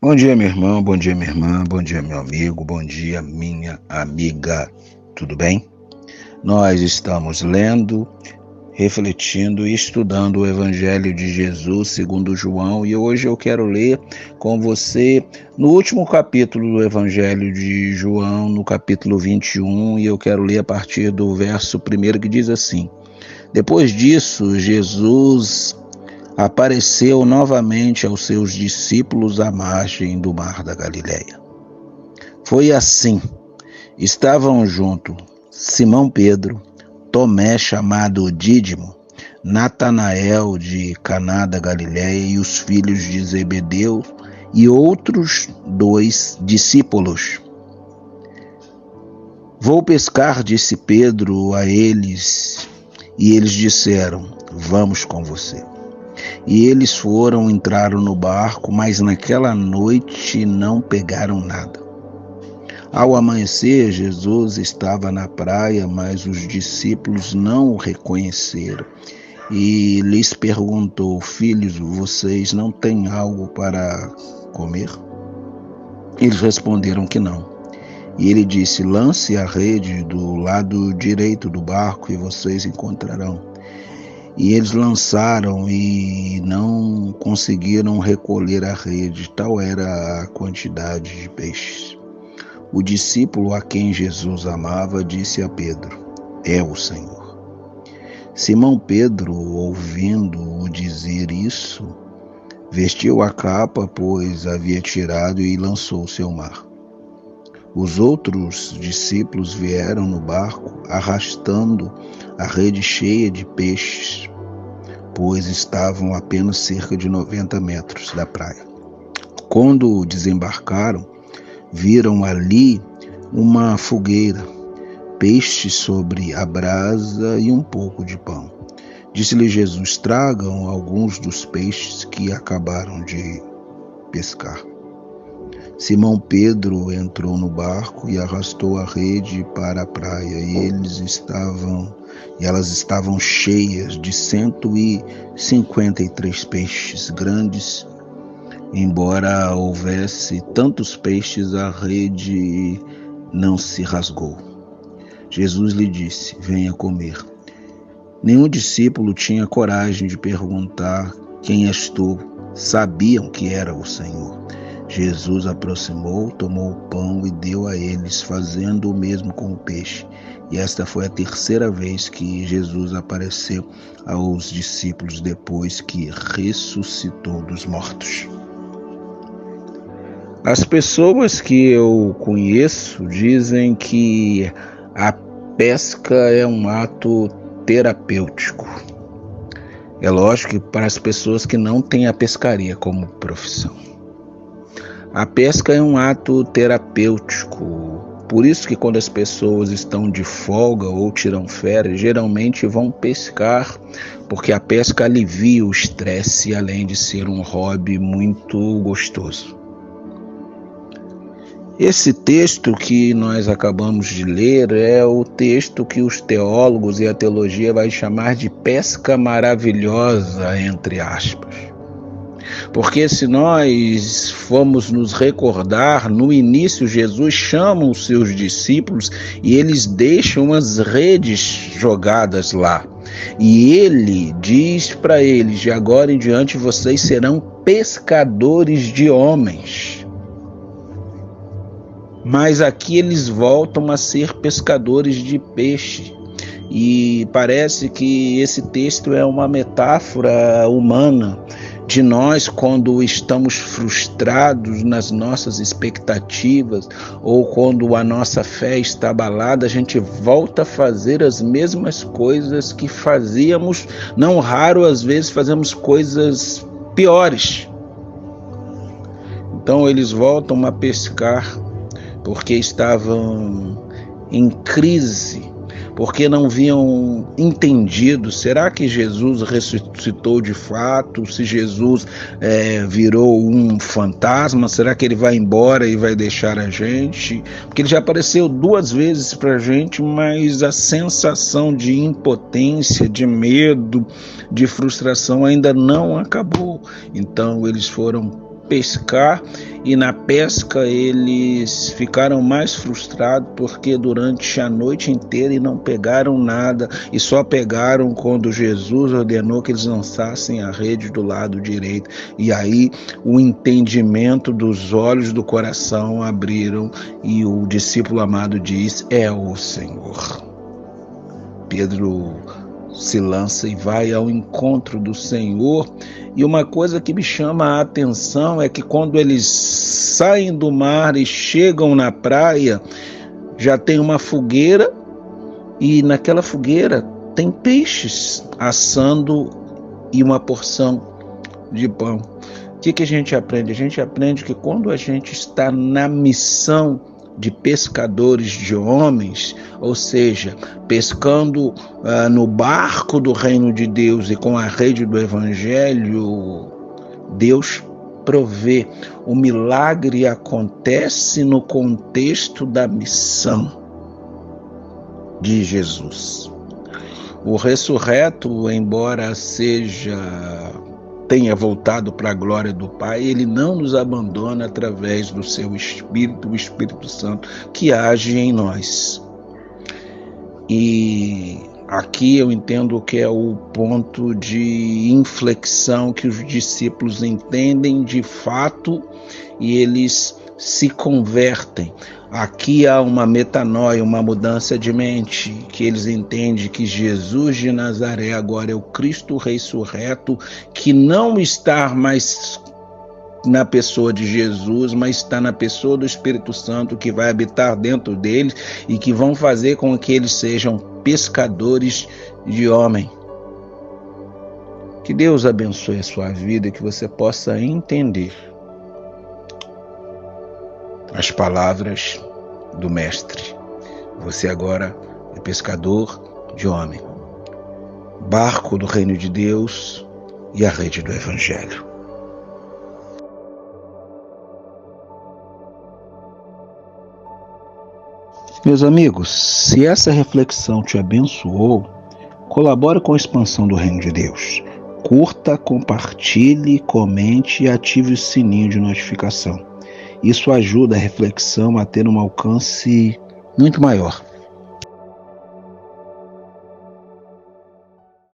Bom dia, meu irmão, bom dia, minha irmã, bom dia, meu amigo, bom dia, minha amiga. Tudo bem? Nós estamos lendo, refletindo e estudando o Evangelho de Jesus segundo João, e hoje eu quero ler com você no último capítulo do Evangelho de João, no capítulo 21, e eu quero ler a partir do verso 1 que diz assim: Depois disso, Jesus apareceu novamente aos seus discípulos à margem do mar da Galileia. Foi assim: estavam junto Simão Pedro, Tomé chamado Dídimo, Natanael de Caná da Galileia e os filhos de Zebedeu e outros 2 discípulos. Vou pescar, disse Pedro a eles, e eles disseram: vamos com você. E eles entraram no barco, mas naquela noite não pegaram nada. Ao amanhecer, Jesus estava na praia, mas os discípulos não o reconheceram. E lhes perguntou: filhos, vocês não têm algo para comer? Eles responderam que não. E ele disse: lance a rede do lado direito do barco e vocês encontrarão. E eles lançaram e não conseguiram recolher a rede, tal era a quantidade de peixes. O discípulo a quem Jesus amava disse a Pedro: é o Senhor. Simão Pedro, ouvindo-o dizer isso, vestiu a capa, pois havia tirado, e lançou-se ao mar. Os outros discípulos vieram no barco, arrastando a rede cheia de peixes, pois estavam apenas cerca de 90 metros da praia. Quando desembarcaram, viram ali uma fogueira, peixes sobre a brasa e um pouco de pão. Disse-lhe Jesus: tragam alguns dos peixes que acabaram de pescar. Simão Pedro entrou no barco e arrastou a rede para a praia, e elas estavam cheias de 153 peixes grandes. Embora houvesse tantos peixes, a rede não se rasgou. Jesus lhe disse: venha comer. Nenhum discípulo tinha coragem de perguntar: quem és tu? Sabiam que era o Senhor. Jesus aproximou, tomou o pão e deu a eles, fazendo o mesmo com o peixe. E esta foi a terceira vez que Jesus apareceu aos discípulos depois que ressuscitou dos mortos. As pessoas que eu conheço dizem que a pesca é um ato terapêutico. É lógico que para as pessoas que não têm a pescaria como profissão. A pesca é um ato terapêutico, por isso que quando as pessoas estão de folga ou tiram férias, geralmente vão pescar, porque a pesca alivia o estresse, além de ser um hobby muito gostoso. Esse texto que nós acabamos de ler é o texto que os teólogos e a teologia vai chamar de pesca maravilhosa, entre aspas. Porque se nós formos nos recordar, no início Jesus chama os seus discípulos e eles deixam as redes jogadas lá. E ele diz para eles: de agora em diante vocês serão pescadores de homens. Mas aqui eles voltam a ser pescadores de peixe. E parece que esse texto é uma metáfora humana de nós quando estamos frustrados nas nossas expectativas ou quando a nossa fé está abalada, a gente volta a fazer as mesmas coisas que fazíamos. Não raro, às vezes, fazemos coisas piores. Então eles voltam a pescar porque estavam em crise, porque não haviam entendido. Será que Jesus ressuscitou de fato? Se Jesus virou um fantasma, será que ele vai embora e vai deixar a gente? Porque ele já apareceu 2 vezes para a gente, mas a sensação de impotência, de medo, de frustração ainda não acabou. Então eles foram pescar, e na pesca eles ficaram mais frustrados porque durante a noite inteira e não pegaram nada, e só pegaram quando Jesus ordenou que eles lançassem a rede do lado direito. E aí o entendimento dos olhos do coração abriram e o discípulo amado diz: é o Senhor. Pedro se lança e vai ao encontro do Senhor. E uma coisa que me chama a atenção é que quando eles saem do mar e chegam na praia, já tem uma fogueira, e naquela fogueira tem peixes assando e uma porção de pão. O que a gente aprende? A gente aprende que quando a gente está na missão de pescadores de homens, ou seja, pescando no barco do reino de Deus e com a rede do evangelho, Deus provê. O milagre acontece no contexto da missão de Jesus. O ressurreto, embora tenha voltado para a glória do Pai, ele não nos abandona através do seu Espírito, o Espírito Santo, que age em nós. E aqui eu entendo que é o ponto de inflexão que os discípulos entendem de fato e eles se convertem. Aqui há uma metanoia, uma mudança de mente, que eles entendem que Jesus de Nazaré agora é o Cristo ressurreto, que não está mais na pessoa de Jesus, mas está na pessoa do Espírito Santo, que vai habitar dentro deles e que vão fazer com que eles sejam pescadores de homem. Que Deus abençoe a sua vida e que você possa entender as palavras do Mestre. Você agora é pescador de homem, barco do reino de Deus e a rede do Evangelho. Meus amigos, se essa reflexão te abençoou, colabore com a expansão do reino de Deus. Curta, compartilhe, comente e ative o sininho de notificação. Isso ajuda a reflexão a ter um alcance muito maior.